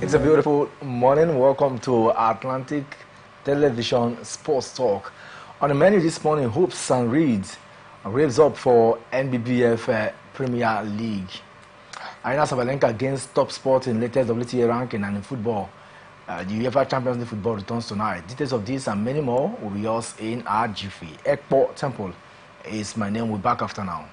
It's a beautiful morning. Welcome to Atlantic Television Sports Talk. On the menu this morning, hopes and reads raves up for NBBF Premier League. Arena Sabalenka against top sport in latest WTA ranking, and in football, the UEFA Champions League football returns tonight. Details of this and many more will be yours in our jiffy. Ekpo Temple is my name. We're back after now.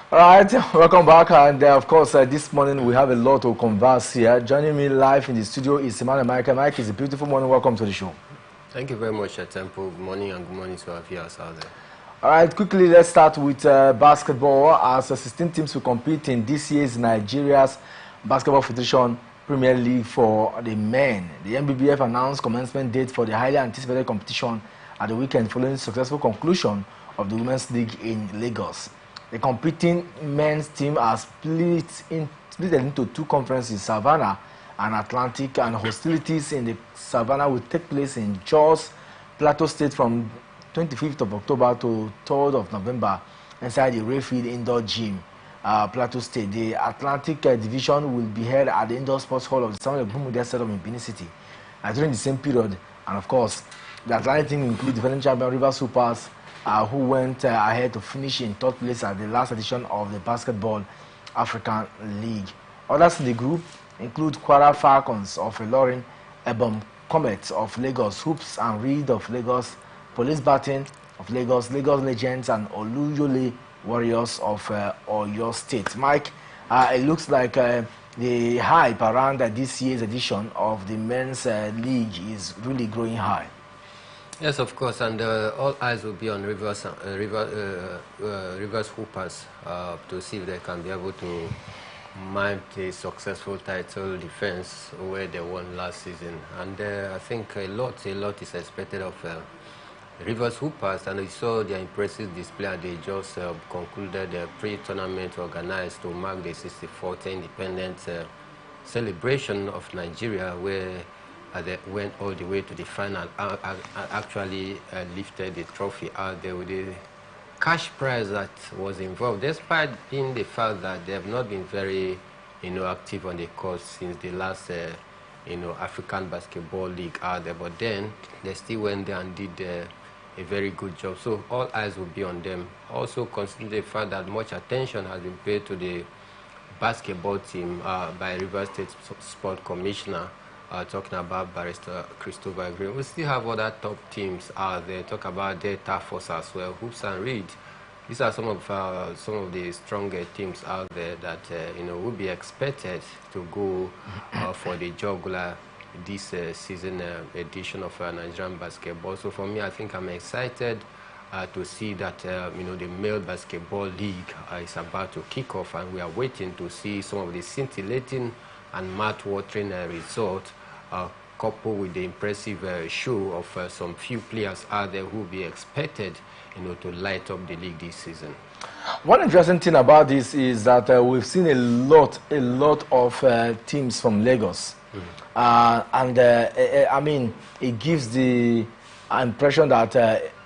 All right, welcome back, and of course this morning we have a lot to converse here. Joining me live in the studio is Emmanuel Mike. Mike, it's a beautiful morning. Welcome to the show. Thank you very much, Temple. Good morning and good morning to our viewers out there. All right, quickly let's start with basketball, as 16 teams will compete in this year's Nigeria's Basketball Federation Premier League for the men. The NBBF announced commencement date for the highly anticipated competition at the weekend following the successful conclusion of the Women's League in Lagos. The competing men's team are split into two conferences, Savannah and Atlantic, and hostilities in the Savannah will take place in Jos, Plateau State from 25th of October to 3rd of November inside the Rayfield Indoor Gym, Plateau State. The Atlantic division will be held at the Indoor Sports Hall of the Samuel Gbumudia Stadium in Benin City during the same period. And of course, the Atlantic team includes defending champion River Supers, who went ahead to finish in third place at the last edition of the Basketball African League. Others in the group include Kwara Falcons of Ilorin, Ebom Comets of Lagos, Hoops and Reed of Lagos, Police Baton of Lagos, Lagos Legends, and Oluyole Warriors of Oyo State. Mike, it looks like the hype around this year's edition of the men's league is really growing high. Yes, of course, and all eyes will be on Rivers Hoopers to see if they can be able to mount a successful title defense where they won last season. And I think a lot is expected of Rivers Hoopers, and we saw their impressive display, and they just concluded the pre-tournament organized to mark the 64th independent celebration of Nigeria, where they went all the way to the final, actually lifted the trophy out there with the cash prize that was involved, despite being the fact that they have not been very, active on the court since the last, African Basketball League out there. But then they still went there and did a very good job. So all eyes will be on them. Also consider the fact that much attention has been paid to the basketball team by Rivers State Sport Commissioner, talking about Barrister Christopher Green. We still have other top teams out there. Talk about Delta Force as well, Hoops and Reed. These are some of the stronger teams out there that will be expected to go for the jugular this season edition of Nigerian basketball. So for me, I think I'm excited to see that the male basketball league is about to kick off, and we are waiting to see some of the scintillating and mouth-watering results, coupled with the impressive show of some few players out there who will be expected to light up the league this season. One interesting thing about this is that we've seen a lot of teams from Lagos. I mean, it gives the impression that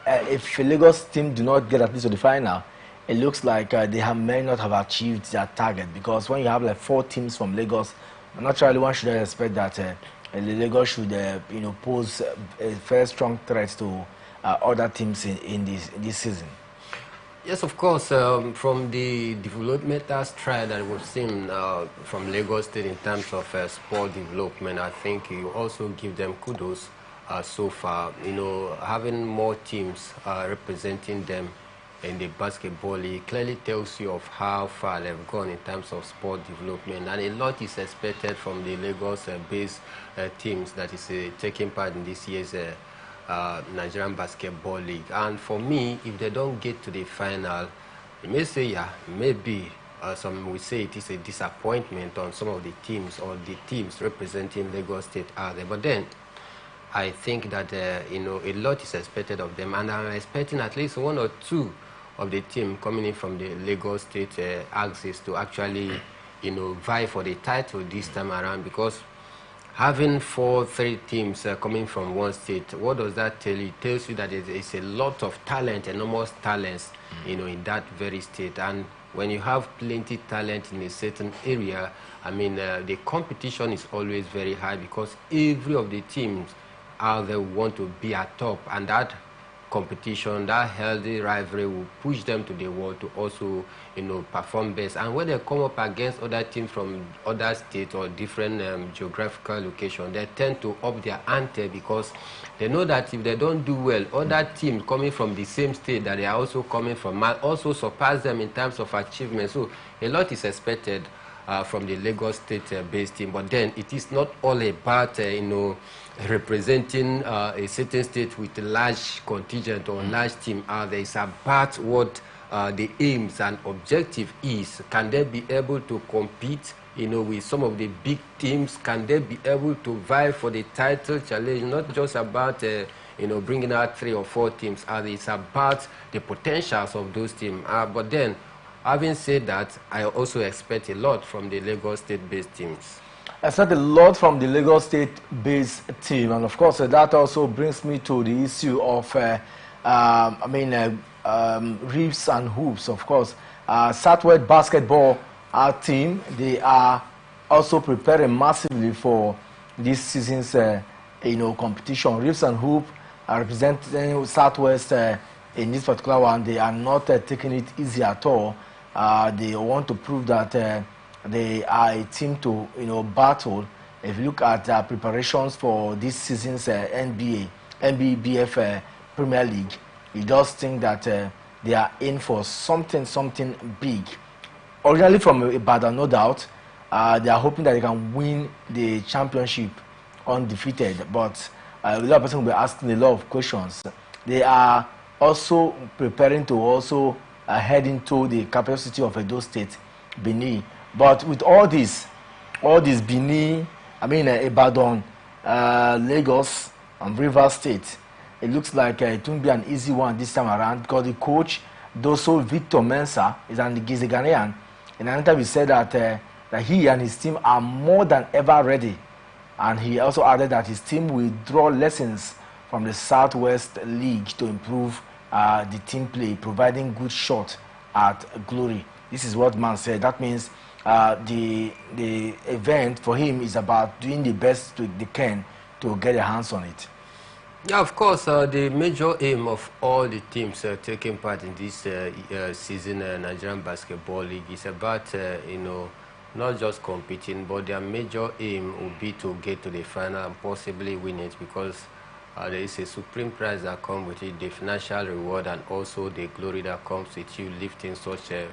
if a Lagos team do not get at least to the final, it looks like they may not have achieved their target, because when you have like 4 teams from Lagos, naturally one should expect that Lagos should pose a very strong threat to other teams in this season. Yes, of course. From the developmental stride that we've seen from Lagos State in terms of sport development, I think you also give them kudos so far. Having more teams representing them in the basketball league clearly tells you of how far they've gone in terms of sport development, and a lot is expected from the Lagos-based teams that is taking part in this year's Nigerian Basketball League. And for me, if they don't get to the final, you may say, yeah, maybe some will say it is a disappointment on some of the teams or the teams representing Lagos State are there. But then I think that a lot is expected of them, and I'm expecting at least 1 or 2 of the team coming in from the Lagos State axis to actually vie for the title this time around, because having 3 teams coming from one state, what does that tell you? It tells you that there is a lot of talent, enormous talents, in that very state. And when you have plenty talent in a certain area, I mean, the competition is always very high, because every of the teams out there want to be at top, and that competition, that healthy rivalry will push them to the wall to also, perform best. And when they come up against other teams from other states or different geographical locations, they tend to up their ante, because they know that if they don't do well, other teams coming from the same state that they are also coming from might also surpass them in terms of achievement. So a lot is expected from the Lagos State-based team, but then it is not all about, representing a certain state with a large contingent or large team. There is about what the aims and objective is. Can they be able to compete, with some of the big teams? Can they be able to vie for the title challenge? Not just about, bringing out 3 or 4 teams. It's about the potentials of those teams. But then, having said that, I also expect a lot from the Lagos State-based teams. I expect a lot from the Lagos State-based team, and of course that also brings me to the issue of, reefs and hoops. Of course, Southwest basketball team, they are also preparing massively for this season's, competition. Reefs and hoop are representing Southwest in this particular one. They are not taking it easy at all. They want to prove that they are a team to battle. If you look at preparations for this season's NBBF Premier League, you just think that they are in for something big. Originally from Ibadan, no doubt, they are hoping that they can win the championship undefeated, but a lot of people will be asking a lot of questions. They are also preparing to also head into the capital city of Edo State, Benin, But with all this Benin, Ibadan, Lagos, and Rivers State, it looks like it won't be an easy one this time around because the coach, Doso Victor Mensah, is a Ghanaian. In an interview, said that he and his team are more than ever ready. And he also added that his team will draw lessons from the Southwest League to improve the team play, providing good shot at glory. This is what Man said. That means the event for him is about doing the best they can to get their hands on it. Yeah, of course, the major aim of all the teams taking part in this season Nigerian Basketball League is about, not just competing, but their major aim will be to get to the final and possibly win it, because there is a supreme prize that comes with it, the financial reward, and also the glory that comes with you lifting such a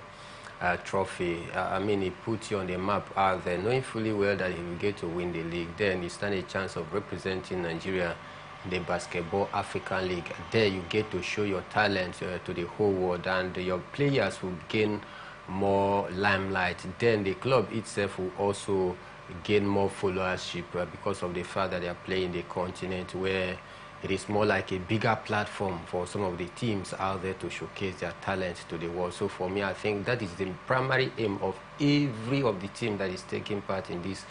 trophy. It puts you on the map out there, knowing fully well that if you get to win the league, then you stand a chance of representing Nigeria in the Basketball African League. There you get to show your talent to the whole world, and your players will gain more limelight. Then the club itself will also gain more followership because of the fact that they are playing the continent, where it is more like a bigger platform for some of the teams out there to showcase their talent to the world. So for me, I think that is the primary aim of every of the team that is taking part in this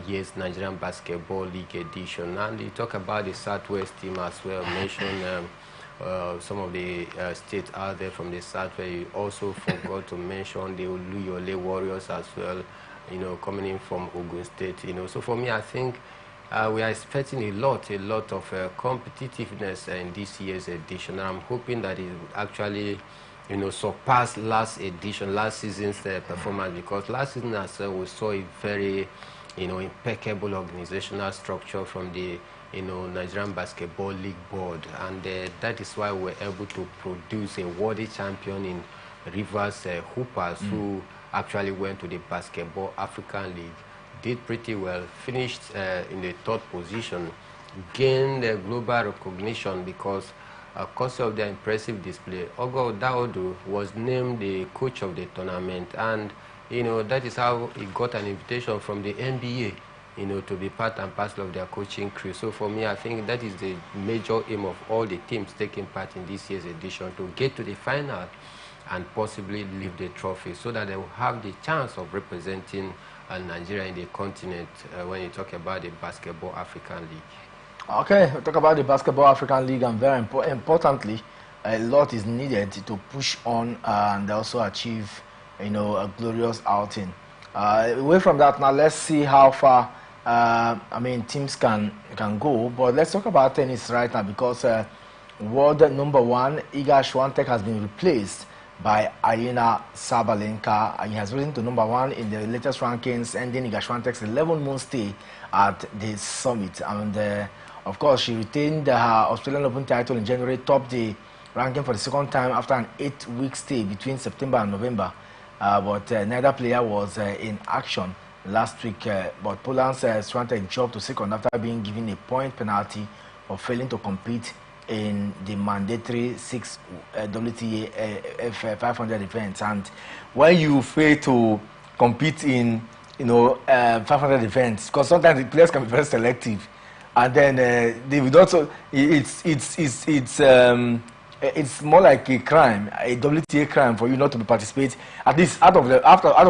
year's Nigerian Basketball League edition. And you talk about the Southwest team as well, mention some of the states out there from the South, where you also forgot to mention the Oluyole Warriors as well, coming in from Ogun State. So for me, I think we are expecting a lot of competitiveness in this year's edition. I'm hoping that it will actually, surpass last season's performance, because last season as well we saw a very, impeccable organizational structure from the, Nigerian Basketball League board, and that is why we're able to produce a worthy champion in Rivers Hoopers, who actually went to the Basketball African League, did pretty well, finished in the 3rd position, gained global recognition because of their impressive display. Ogo Daodu was named the coach of the tournament, and that is how he got an invitation from the NBA, to be part and parcel of their coaching crew. So for me, I think that is the major aim of all the teams taking part in this year's edition, to get to the final and possibly lift the trophy, so that they will have the chance of representing Nigeria in the continent when you talk about the Basketball African League. Okay, we talk about the Basketball African League, and very importantly, a lot is needed to push on and also achieve, a glorious outing. Away from that, now let's see how far teams can go. But let's talk about tennis right now, because world number 1 Iga Swiatek has been replaced by Aryna Sabalenka, and he has risen to number 1 in the latest rankings, ending Iga Swiatek's 11-month stay at the summit. And of course, she retained her Australian Open title in January, topped the ranking for the 2nd time after an 8-week stay between September and November. But neither player was in action last week. But Poland's Swiatek dropped to 2nd after being given a point penalty for failing to compete in the mandatory 6 WTA 500 events. And when you fail to compete in 500 events, because sometimes the players can be very selective, and then they would also, it's more like a crime, a WTA crime, for you not to participate. At least out of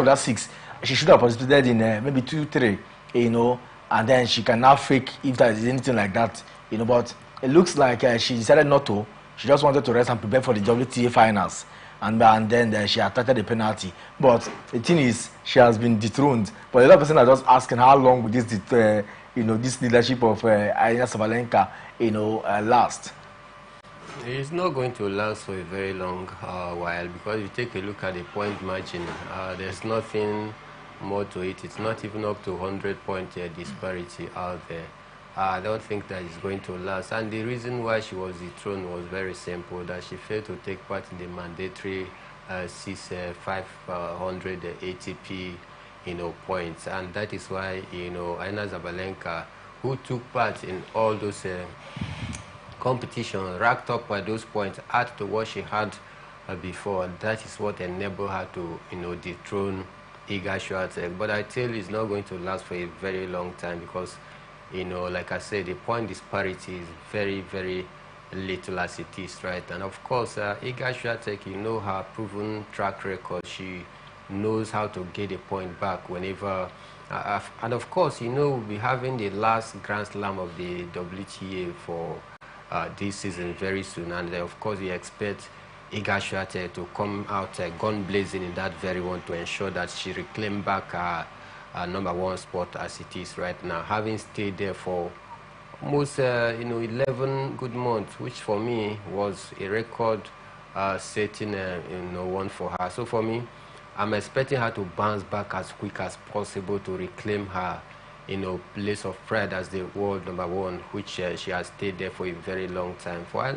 that 6, she should have participated in maybe 2, 3, and then she can now fake if there is anything like that, But it looks like she decided not to. She just wanted to rest and prepare for the WTA finals, and then she attracted the penalty. But the thing is, she has been dethroned. But a lot of people are just asking, how long will this this leadership of Aryna Sabalenka last? It's not going to last for a very long while, because if you take a look at the point margin, there's nothing more to it. It's not even up to 100-point disparity out there. I don't think that it's going to last. And the reason why she was dethroned was very simple, that she failed to take part in the mandatory 500 ATP points. And that is why Aryna Sabalenka, who took part in all those competitions, racked up by those points, add to what she had before, and that is what enabled her to dethrone Iga Swiatek, but I tell you it's not going to last for a very long time because, you know, like I said, the point disparity is very, very little as it is, right? And of course, Iga Swiatek, you know her proven track record. She knows how to get a point back whenever. And of course, you know, we'll be having the last Grand Slam of the WTA for this season very soon. And of course, we expect Iga Swiatek to come out gun blazing in that very one to ensure that she reclaim back her #1 spot as it is right now, having stayed there for almost 11 good months, which for me was a record setting one for her. So for me, I'm expecting her to bounce back as quick as possible to reclaim her place of pride as the world #1, which she has stayed there for a very long time. For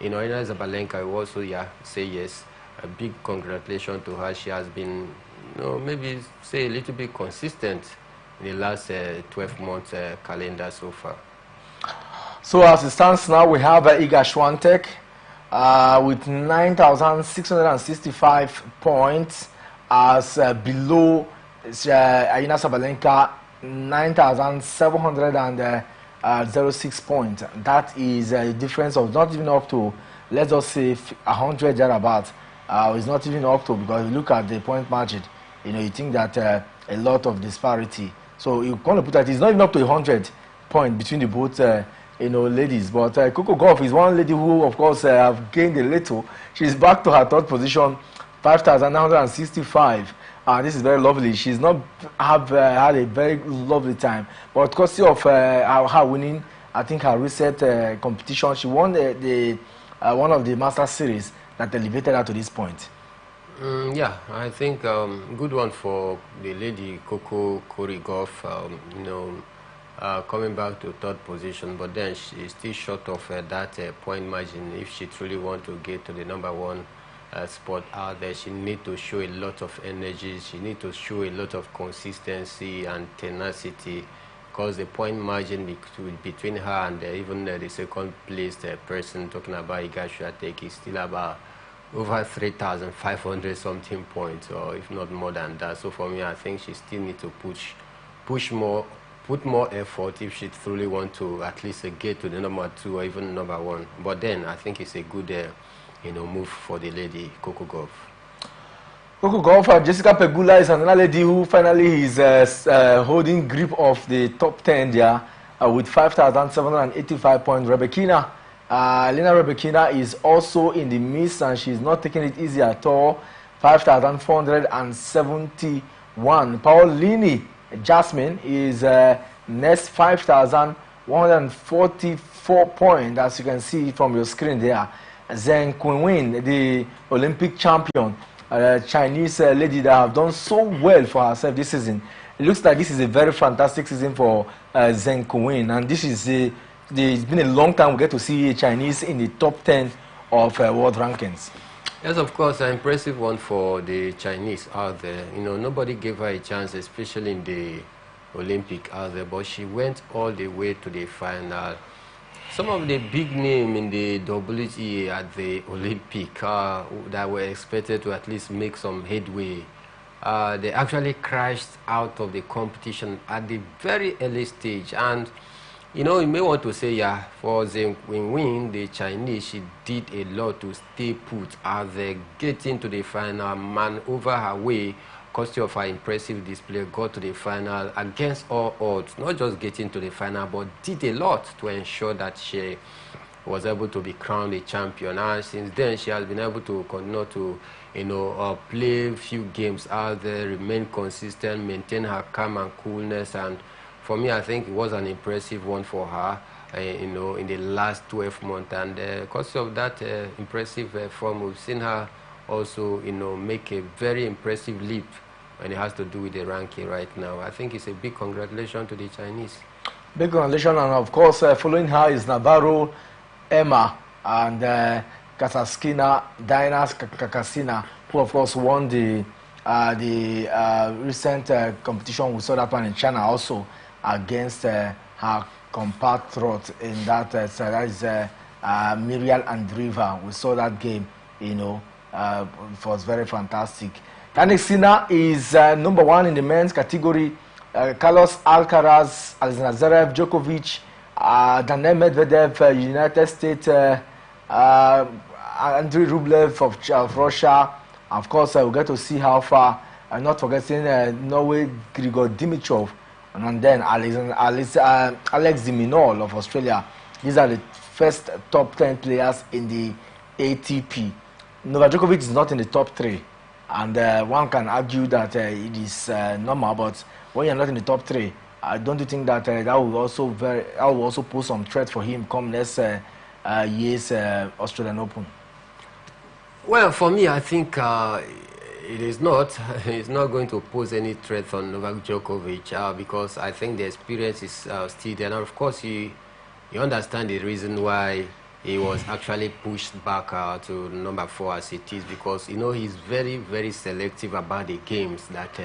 Arina Zabalenka, I also say yes. A big congratulations to her. She has been, maybe say a little bit consistent in the last 12 months calendar so far. So as it stands now, we have Iga Swiatek with 9,665 points as below Arina Zabalenka 9,706 points. That is a difference of not even up to, let's just say 100 thereabouts. It's not even up to, because you look at the point margin, you think that a lot of disparity. So you want to put that it's not even up to 100 points between the both ladies. But Coco Gauff is one lady who, of course, have gained a little. She's back to her third position, 5,965. This is very lovely. She's not had a very lovely time, but courtesy of her winning, I think her recent competition, she won the one of the Master Series that elevated her to this point. Yeah, I think good one for the lady Coco Gauff. Coming back to third position, but then she's still short of that point margin. If she truly wants to get to the #1 spot out there, she needs to show a lot of energy. She needs to show a lot of consistency and tenacity, because the point margin between her and even the second placed person, talking about Iga Swiatek, is still about over 3,500 something points, or if not more than that. So for me, I think she still needs to push more, put more effort if she truly want to at least get to the #2 or even #1. But then I think it's a good move for the lady Coco Gauff. Coco Gauff, Jessica Pegula is another lady who finally is holding grip of the top 10 there with 5,785 points. Lena Rebekina is also in the midst, and she's not taking it easy at all. 5,471. Paulini Jasmine is next, 5,144 points, as you can see from your screen there. Zheng Qinwen, the Olympic champion, Chinese lady that have done so well for herself this season. It looks like this is a very fantastic season for Zheng Qinwen, and this is it's been a long time we get to see a Chinese in the top 10 of world rankings. Yes, of course, an impressive one for the Chinese out there. Nobody gave her a chance, especially in the Olympic out there, but she went all the way to the final. Some of the big names in the WTA at the Olympic that were expected to at least make some headway, they actually crashed out of the competition at the very early stage. And you may want to say, for Zheng Qinwen, the Chinese, she did a lot to stay put out there, getting to the final, man over her way, courtesy of her impressive display, got to the final against all odds, not just getting to the final, but did a lot to ensure that she was able to be crowned a champion. And since then, she has been able to continue to, play a few games out there, remain consistent, maintain her calm and coolness. And for me, I think it was an impressive one for her, in the last 12 months. And because of that impressive form, we've seen her also, make a very impressive leap when it has to do with the ranking right now. I think it's a big congratulations to the Chinese. Big congratulations, and of course, following her is Navarro, Emma, and Kasaskina, Diana Kakasina, who of course won the recent competition. We saw that one in China also against her compatriot in that. That is Miriam Andreeva. We saw that game. It was very fantastic. Yannick Sinner is number 1 in the men's category. Carlos Alcaraz, Alexander Zverev, Djokovic, Daniil Medvedev, United States, Andrei Rublev of Russia. Of course, we'll get to see how far. Not forgetting Norway, Grigor Dimitrov, and then Alex de Minaur of Australia. These are the first top 10 players in the ATP. Novak Djokovic is not in the top 3, and one can argue that it is normal. But when you're not in the top 3, don't you think that that will also pose some threat for him come next year's Australian Open? Well, for me, I think it is not. It's not going to pose any threat for Novak Djokovic because I think the experience is still there. And of course, you understand the reason why he was actually pushed back to number 4 as it is, because he's very, very selective about the games that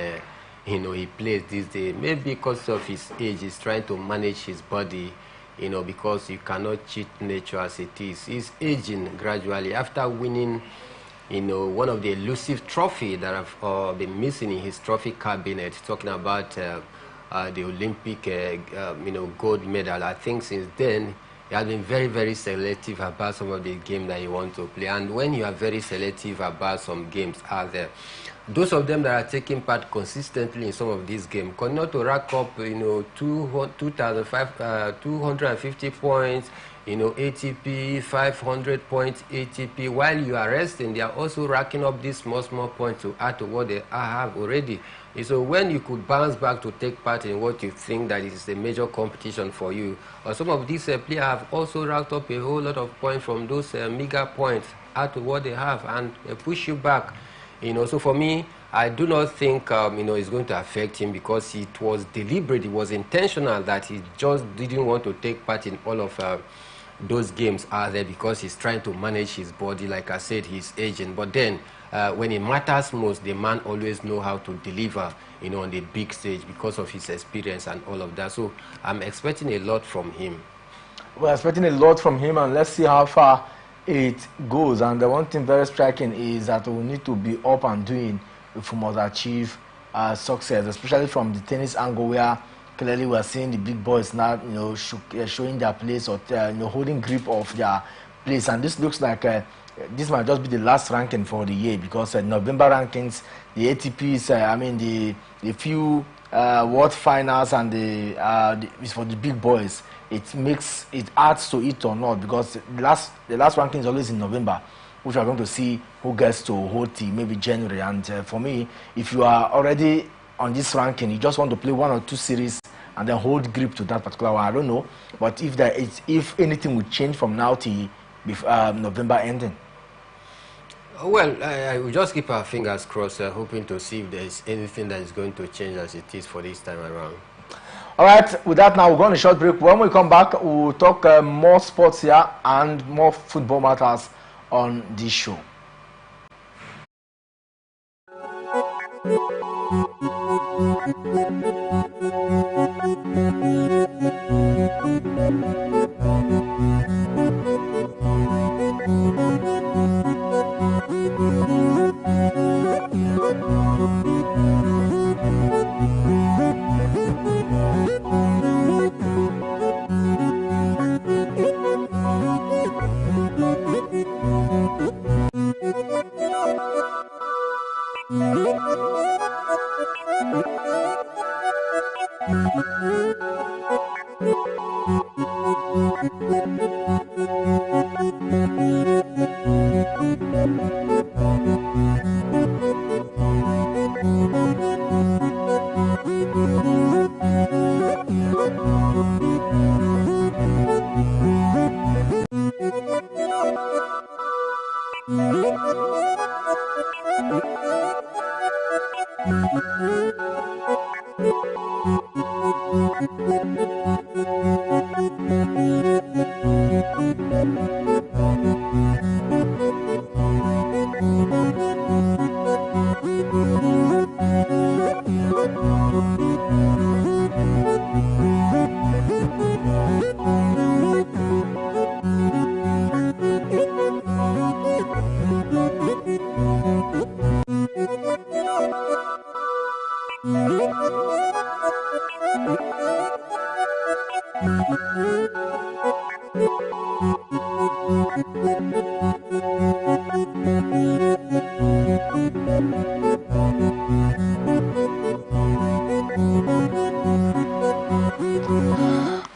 he plays these days. Maybe because of his age, he's trying to manage his body. Because you cannot cheat nature as it is. He's aging gradually after winning one of the elusive trophy that have been missing in his trophy cabinet, talking about the Olympic gold medal. I think since then he has been very, very selective about some of the games that he wants to play. And when you are very selective about some games out there, those of them that are taking part consistently in some of these games continue to rack up 250 points, ATP, 500 points ATP. While you are resting, they are also racking up these small points to add to what they have already. And so when you could bounce back to take part in what you think that is a major competition for you, or some of these players have also racked up a whole lot of points from those meager points, add to what they have, and push you back. So for me, I do not think it's going to affect him, because it was deliberate, it was intentional that he just didn't want to take part in all of those games out there, because he's trying to manage his body. Like I said, he's aging. But then when it matters most, the man always know how to deliver, on the big stage, because of his experience and all of that. So I'm expecting a lot from him. We're expecting a lot from him, and let's see how far it goes. And the one thing very striking is that we need to be up and doing if we must achieve success, especially from the tennis angle, where clearly we are seeing the big boys now, showing their place, or holding grip of their place. And this looks like this might just be the last ranking for the year, because November rankings, the ATPs, the few World Finals and the for the big boys, it adds to it or not, because the last ranking is always in November, which we are going to see who gets to hold till maybe January. And for me, if you are already on this ranking, you just want to play 1 or 2 series and then hold grip to that particular one. I don't know, but if anything will change from now till November ending. Well, I will just keep our fingers crossed, hoping to see if there is anything that is going to change as it is for this time around. All right, with that now, we're going on a short break. When we come back, we'll talk more sports here and more football matters on this show. All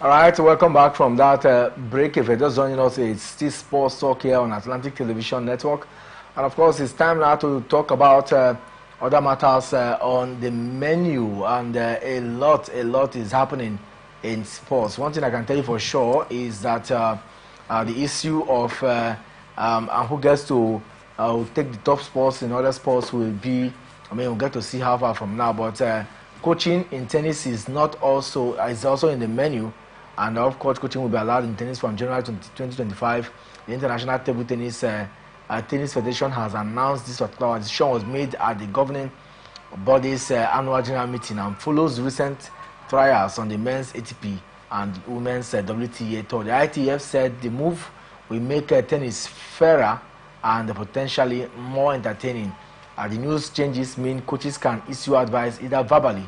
right, welcome back from that break. If you're just joining us, it's still Sports Talk here on Atlantic Television Network. And of course, it's time now to talk about other matters on the menu. And a lot is happening in sports. One thing I can tell you for sure is that the issue of who gets to take the top spots in other sports will be, I mean, we'll get to see how far from now. But coaching in tennis is also in the menu. And of course, coaching will be allowed in tennis from January 2025. The International Table Tennis Tennis Federation has announced this particular decision was made at the governing body's annual general meeting and follows recent trials on the men's ATP and women's WTA tour. The ITF said the move will make tennis fairer and potentially more entertaining. The news changes mean coaches can issue advice either verbally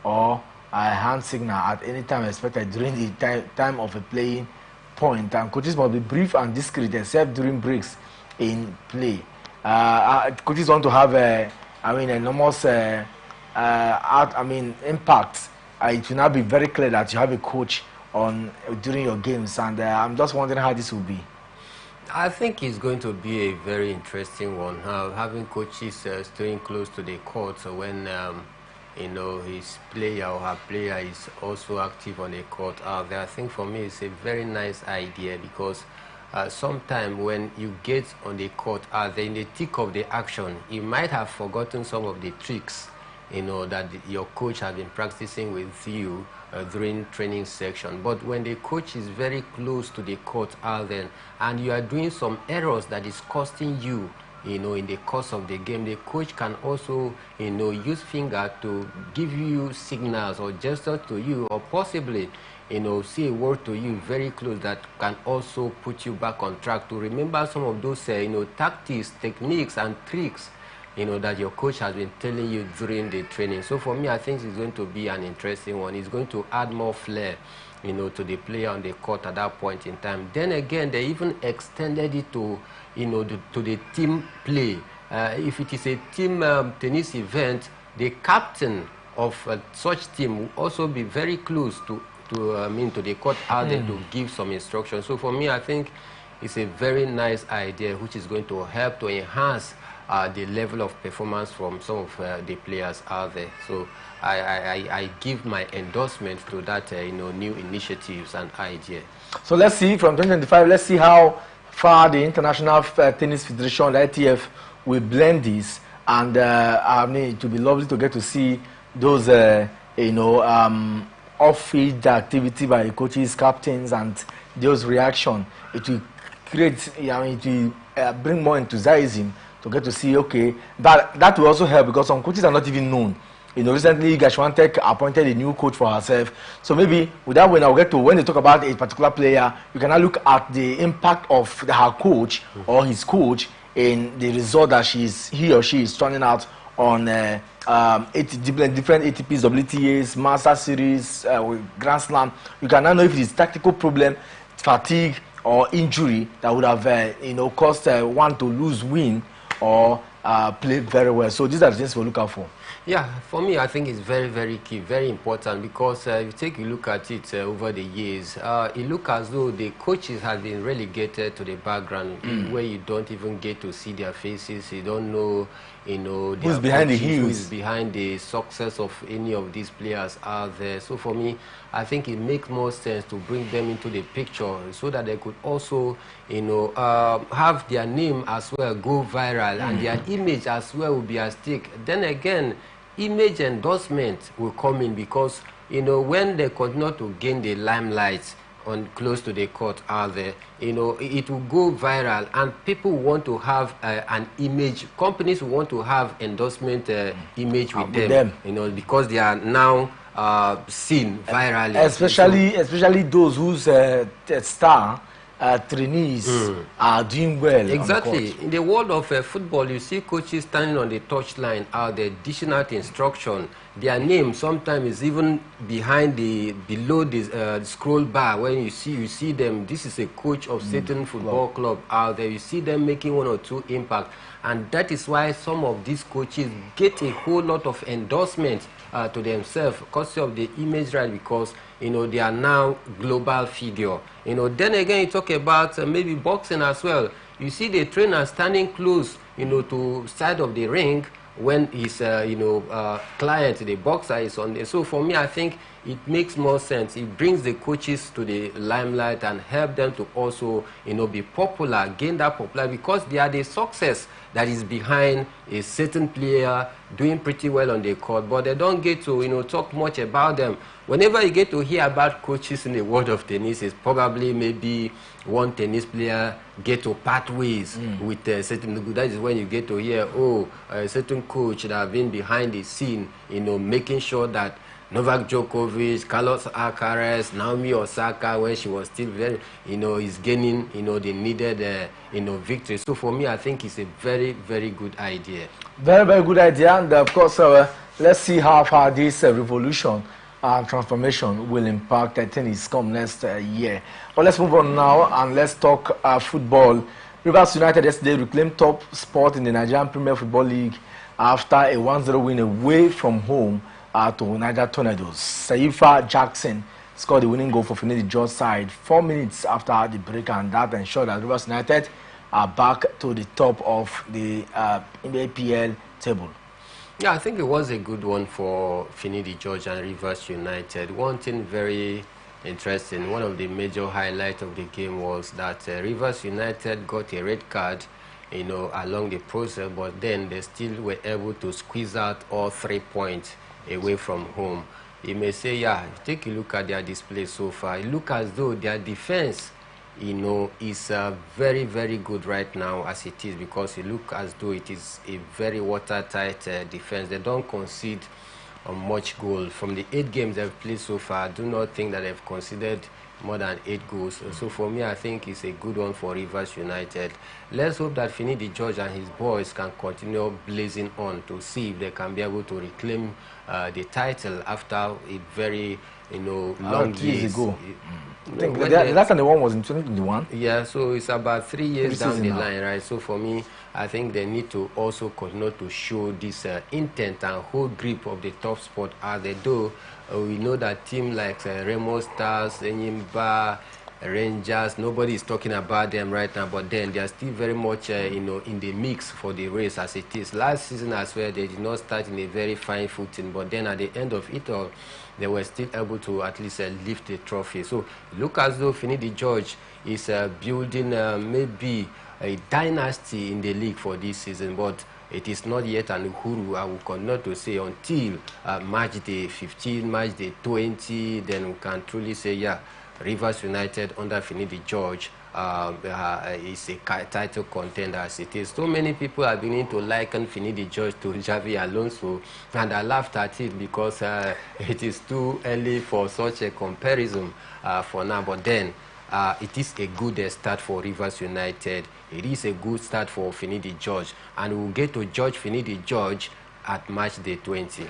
or a hand signal at any time expected during the time of a playing point, and coaches must be brief and discreet except during breaks in play. Coaches want to have enormous impact. It will now be very clear that you have a coach on during your games, and I'm just wondering how this will be. I think it's going to be a very interesting one. Having coaches staying close to the court, so when his player or her player is also active on the court out there. I think for me it's a very nice idea because sometimes when you get on the court out there in the thick of the action, you might have forgotten some of the tricks that your coach has been practicing with you during training section. But when the coach is very close to the court out there and you are doing some errors that is costing you in the course of the game, the coach can also, use finger to give you signals or gestures to you, or possibly, say a word to you very close that can also put you back on track to remember some of those, tactics, techniques, and tricks, that your coach has been telling you during the training. So for me, I think it's going to be an interesting one. It's going to add more flair, to the player on the court at that point in time. Then again, they even extended it to to the team play. If it is a team tennis event, the captain of such team will also be very close to the court out there to give some instructions. So for me, I think it's a very nice idea which is going to help to enhance the level of performance from some of the players out there. So I give my endorsement to that new initiatives and idea. So let's see from 2025. Let's see how far the International Tennis Federation, the ITF, will blend this, and it will be lovely to get to see those off-field activity by the coaches, captains, and those reaction. It will create, it will bring more enthusiasm to get to see. Okay, that will also help because some coaches are not even known. Recently Gashwantek appointed a new coach for herself. So maybe with that way, I'll get to when they talk about a particular player, you can now look at the impact of her coach or his coach in the result that he or she is turning out on different ATPs, WTAs, Master Series, Grand Slam. You can now know if it is tactical problem, fatigue, or injury that would have caused one to win or play very well. So these are the things we'll look out for. Yeah, for me, I think it's very, very key, very important, because if you take a look at it over the years, it looks as though the coaches have been relegated to the background, where you don't even get to see their faces. You don't know, who's behind the heels, who is behind the success of any of these players out there. So for me, I think it makes more sense to bring them into the picture so that they could also, have their name as well go viral, and their image as well will be at stake. Then again, image endorsement will come in because, when they continue to gain the limelight on close to the court out there, it will go viral, and people want to have an image. Companies will want to have endorsement image with them, because they are now seen virally. Especially those whose star trainees are doing well. Exactly. In the world of football, you see coaches standing on the touchline out there dishing out instruction. their name sometimes is even behind below the scroll bar. When you see them, this is a coach of certain football club out there. You see them making 1 or 2 impact, and that is why some of these coaches get a whole lot of endorsement to themselves because of the image, right? Because they are now global figure. Then again, you talk about maybe boxing as well. You see the trainer standing close, to side of the ring when his, client, the boxer, is on there. So for me, I think it makes more sense. It brings the coaches to the limelight and help them to also, be popular, gain that popularity, because they are the success that is behind a certain player doing pretty well on the court, but they don't get to, talk much about them. Whenever you get to hear about coaches in the world of tennis, it's probably maybe one tennis player get to part ways with a certain. That is when you get to hear, a certain coach that have been behind the scene, making sure that Novak Djokovic, Carlos Alcaraz, Naomi Osaka, when she was still very, is gaining, the needed, victory. So for me, I think it's a very, very good idea. Very, very good idea. And of course, let's see how far this revolution and transformation will impact tennis come next year. But let's move on now and let's talk football. Rivers United yesterday reclaimed top spot in the Nigerian Premier Football League after a 1-0 win away from home to Niger Tornadoes. Saifa Jackson scored the winning goal for Finidi George's side 4 minutes after the break, and that ensured that Rivers United are back to the top of the APL table. Yeah, I think it was a good one for Finidi George and Rivers United. One thing very interesting, one of the major highlights of the game was that Rivers United got a red card, along the process, but then they still were able to squeeze out all 3 points away from home. You may say, yeah, take a look at their display so far. It looks as though their defense, is very, very good right now as it is, because it looks as though it is a very watertight defense. They don't concede much goal. From the 8 games they've played so far, I do not think that they've conceded more than 8 goals. So for me, I think it's a good one for Rivers United. Let's hope that Finidi George and his boys can continue blazing on to see if they can be able to reclaim the title after a very, long years ago. I think the last time they won was in 2021. Yeah, so it's about 3 years down the line, right? So for me, I think they need to also continue to show this intent and hold grip of the top spot as they do. We know that teams like Remo Stars, Enyimba, Rangers, nobody is talking about them right now, but then they are still very much in the mix for the race as it is. Last season as well, they did not start in a very fine footing, but then at the end of it all, they were still able to at least lift the trophy. So look as though Finidi George is building maybe a dynasty in the league for this season, but it is not yet an uhuru. I will continue to say until match day 15, match day 20, then we can truly say, yeah, Rivers United under Finidi George is a title contender as it is. So many people are beginning to liken Finidi George to Xavi Alonso, and I laughed at it because it is too early for such a comparison for now. But then it is a good start for Rivers United. It is a good start for Finidi George, and we'll get to judge Finidi George at match day 20.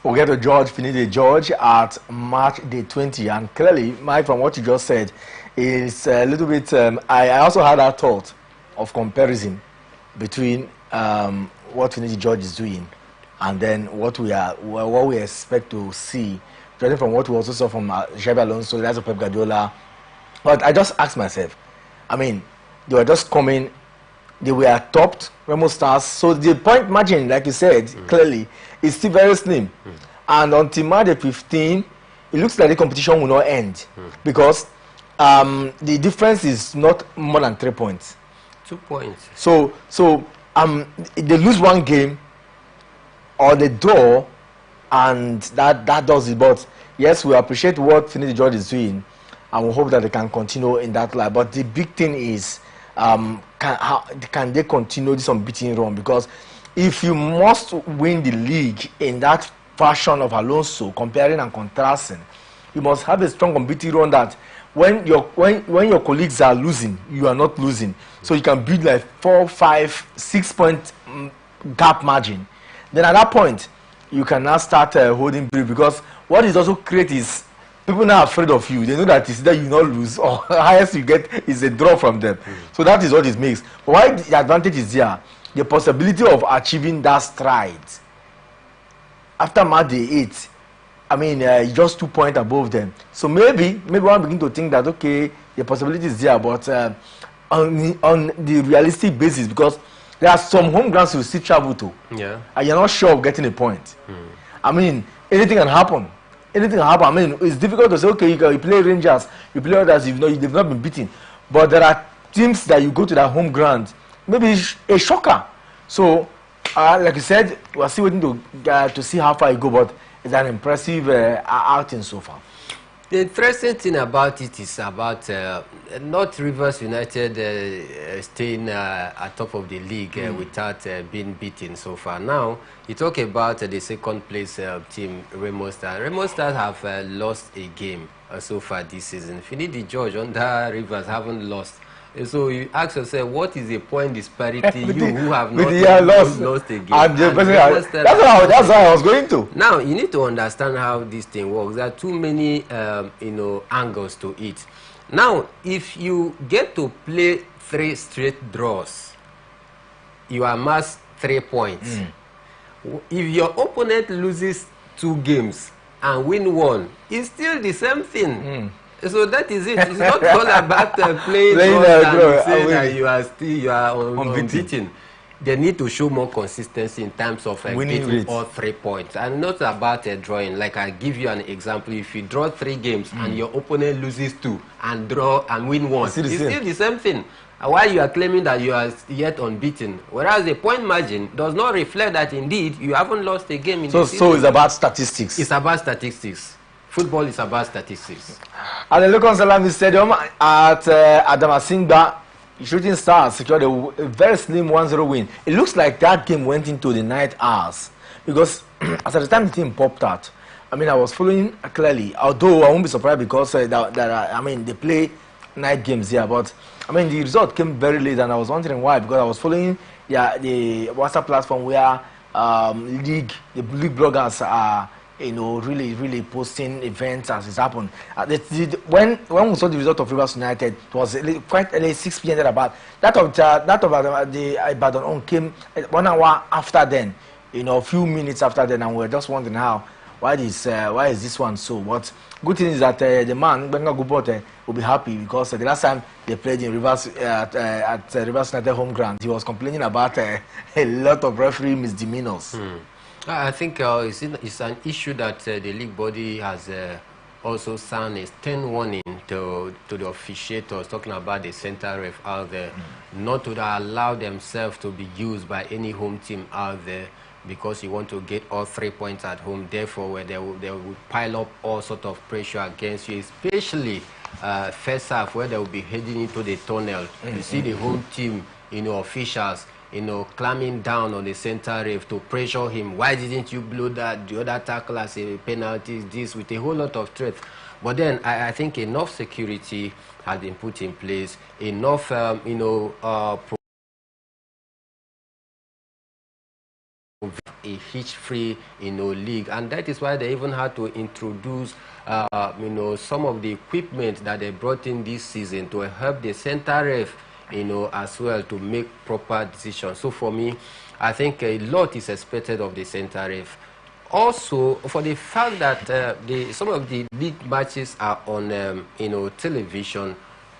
We'll get to judge Finidi George at match day 20, and clearly, Mike, from what you just said, is a little bit. I also had that thought of comparison between what Finidi George is doing and then what we expect to see, judging from what we also saw from Xabi Alonso, the Pep Guardiola. But I just asked myself, I mean, they were just coming, they were topped, Remo Stars. So the point margin, like you said, clearly, is still very slim. And until March 15, it looks like the competition will not end because the difference is not more than 3 points. 2 points. So they lose one game or they draw, and that does it. But yes, we appreciate what Finidi George is doing, and we hope that they can continue in that line. But the big thing is, can they continue this unbeaten run? Because if you must win the league in that fashion of Alonso, comparing and contrasting, you must have a strong unbeaten run that when your colleagues are losing, you are not losing. So you can build like 4, 5, 6 point gap margin. Then at that point, you can now start holding brief, because what is also create is people now afraid of you. They know that it's that you not lose, or highest you get is a draw from them. So that is what it makes. But why the advantage is there, the possibility of achieving that stride after match day 8. I mean, just 2 points above them. So maybe one begin to think that okay, the possibility is there, but on the realistic basis, because there are some home grounds you still travel to, and you're not sure of getting a point. I mean, anything can happen. Anything can happen. I mean, it's difficult to say okay, you play Rangers, you play others, they've not been beaten, but there are teams that you go to that home ground, maybe a shocker. So, like you said, we're still waiting to see how far you go, but it's an impressive outing so far. The interesting thing about it is about not Rivers United staying at top of the league without being beaten so far. Now, you talk about the second place team, Remo Stars. Remo Stars have lost a game so far this season. Finidi George under Rivers haven't lost. So you ask yourself, what is the point disparity you who have not lost a game? That's what I was going to. Now, you need to understand how this thing works. There are too many angles to it. Now, if you get to play 3 straight draws, you amass 3 points. If your opponent loses 2 games and win 1, it's still the same thing. So that is it. It's not all about playing and saying that you are unbeaten. They need to show more consistency in terms of getting all 3 points, and not about drawing. Like I give you an example: if you draw 3 games and your opponent loses 2 and draw and win 1, it's still the same thing. While you are claiming that you are yet unbeaten, whereas the point margin does not reflect that indeed you haven't lost a game in the season. So it's about statistics. It's about statistics. Football is about statistics. At the local Salami Stadium at Adamasingba, Shooting Stars secured a very slim 1-0 win. It looks like that game went into the night hours, because at the time the team popped out, I mean, I was following clearly, although I won't be surprised because they play night games here, but I mean, the result came very late, and I was wondering why, because I was following the WhatsApp platform where the league bloggers are really posting events as it's happened. When we saw the result of Rivers United, it was quite early, 6 p.m. about that of the Ibadan came 1 hour after then, a few minutes after then, and we were just wondering why is this one so? But good thing is that the man Benga Gubote will be happy, because the last time they played in Rivers at Rivers United home ground, he was complaining about a lot of referee misdemeanors. I think it's an issue that the league body has also signed a stern warning to the officiators, talking about the center ref out there, not to allow themselves to be used by any home team out there, because you want to get all 3 points at home. Therefore, where they will pile up all sort of pressure against you, especially first half, where they will be heading into the tunnel. You see the home team, officials, climbing down on the center ref to pressure him. Why didn't you blow that? The other tackle as a penalty, this, with a whole lot of threats. But then I think enough security has been put in place, enough, a hitch-free, league, and that is why they even had to introduce, some of the equipment that they brought in this season to help the center ref, as well, to make proper decisions. So for me, I think a lot is expected of the center ref. Also, for the fact that some of the league matches are on, television,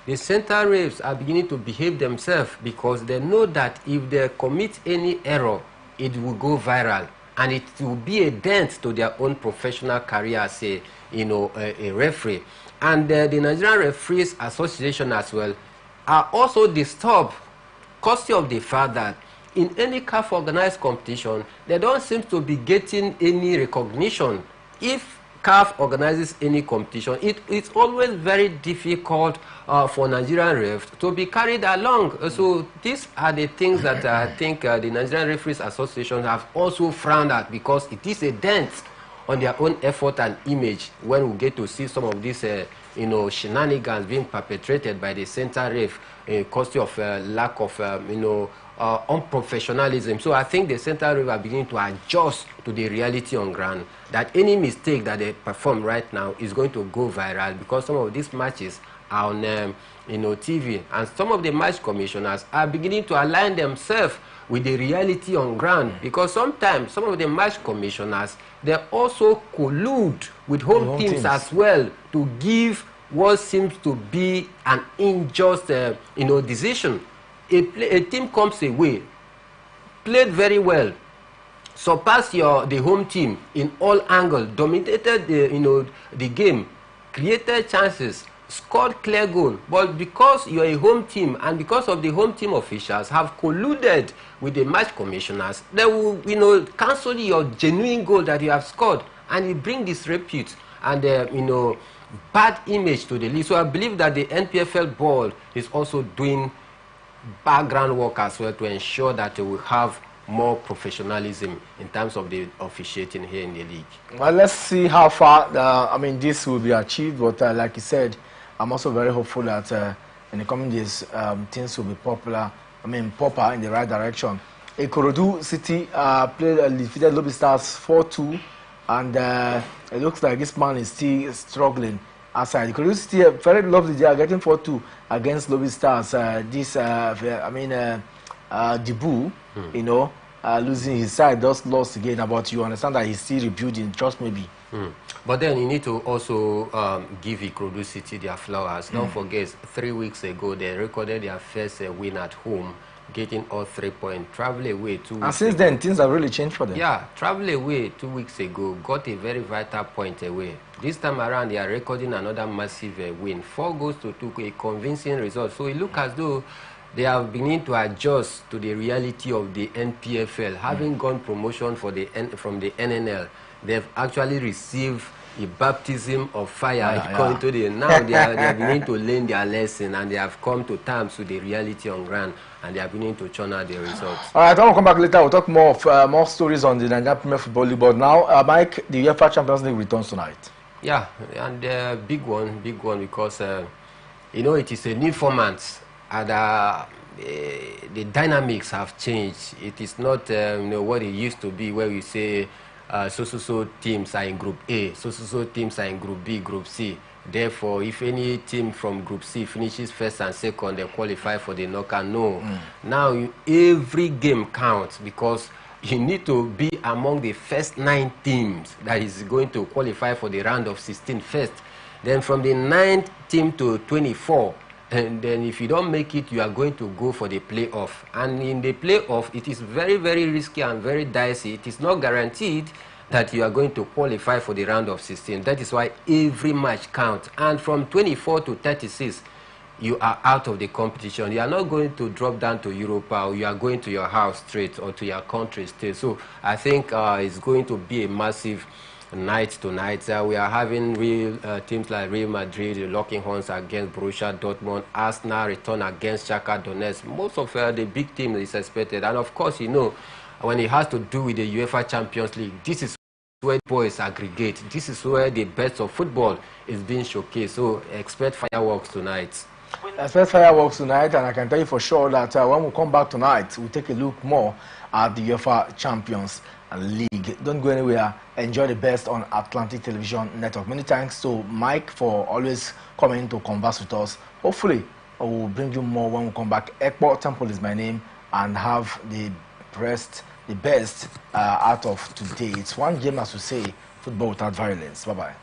the center refs are beginning to behave themselves, because they know that if they commit any error, it will go viral, and it will be a dent to their own professional career as a referee. And the Nigerian Referees Association as well are also disturbed, courtesy of the fact that in any CAF organized competition, they don't seem to be getting any recognition. If CAF organizes any competition, it's always very difficult for Nigerian refs to be carried along. So these are the things that I think the Nigerian Referees Association have also frowned at, because it is a dent on their own effort and image when we get to see some of these shenanigans being perpetrated by the center ref, courtesy of lack of unprofessionalism. So I think the Central River are beginning to adjust to the reality on ground, that any mistake that they perform right now is going to go viral, because some of these matches are on TV, and some of the match commissioners are beginning to align themselves with the reality on ground, because sometimes some of the match commissioners, they also collude with home teams as well to give what seems to be an unjust decision. A team comes away, played very well, surpassed the home team in all angles, dominated the game, created chances, scored clear goal, but because you're a home team and because of the home team officials have colluded with the match commissioners, they will cancel your genuine goal that you have scored, and it brings disrepute and bad image to the league. So I believe that the NPFL board is also doing background work as well to ensure that they will have more professionalism in terms of the officiating here in the league. Well, let's see how far this will be achieved, but like you said, I'm also very hopeful that in the coming days things will be proper in the right direction. Ikorodu City defeated Lobby Stars 4-2, and it looks like this man is still struggling outside. Ikorodu City, very lovely, they are getting 4-2 against Lobby Stars. Dibu, losing his side, just lost again, but you understand that he's still rebuilding, trust maybe. But then you need to also give Ikorodu City their flowers. Don't forget, 3 weeks ago, they recorded their first win at home, getting all 3 points. Travel away 2 weeks And since then, things have really changed for them. Yeah, travel away 2 weeks ago, got a very vital point away. This time around, they are recording another massive win. 4 goals to 2, a convincing result. So it looks as though they have begun to adjust to the reality of the NPFL. Having gone promotion from the NNL, they've actually received a baptism of fire. Now they are beginning to learn their lesson, and they have come to terms with the reality on ground, and they are beginning to churn out the results. All right, I will come back later. We'll talk more of more stories on the Nigerian Premier Football League. But now, Mike, the UEFA Champions League returns tonight. Yeah, and big one because it is a new format, and the dynamics have changed. It is not what it used to be, where we say so teams are in Group A, so teams are in Group B, Group C. Therefore, if any team from Group C finishes first and second, they qualify for the knockout. No. Now, every game counts, because you need to be among the first 9 teams that is going to qualify for the round of 16 first. Then from the 9th team to 24, and then if you don't make it, you are going to go for the playoff. And in the playoff, it is very, very risky and very dicey. It is not guaranteed that you are going to qualify for the round of 16. That is why every match counts. And from 24 to 36, you are out of the competition. You are not going to drop down to Europa, or you are going to your house straight, or to your country straight. So I think it's going to be a massive night tonight. We are having real teams like Real Madrid locking horns against Borussia Dortmund. Arsenal return against Shakhtar Donetsk. Most of the big teams is expected. And of course, when it has to do with the UEFA Champions League, this is where boys aggregate. This is where the best of football is being showcased. So expect fireworks tonight. Expect fireworks tonight, and I can tell you for sure that when we come back tonight, we'll take a look more at the UEFA Champions League. Don't go anywhere. Enjoy the best on Atlantic Television Network. Many thanks to Mike for always coming to converse with us. Hopefully, I will bring you more when we come back. Ekpo Temple is my name, and have the best out of today. It's one game, as we say, football without violence. Bye-bye.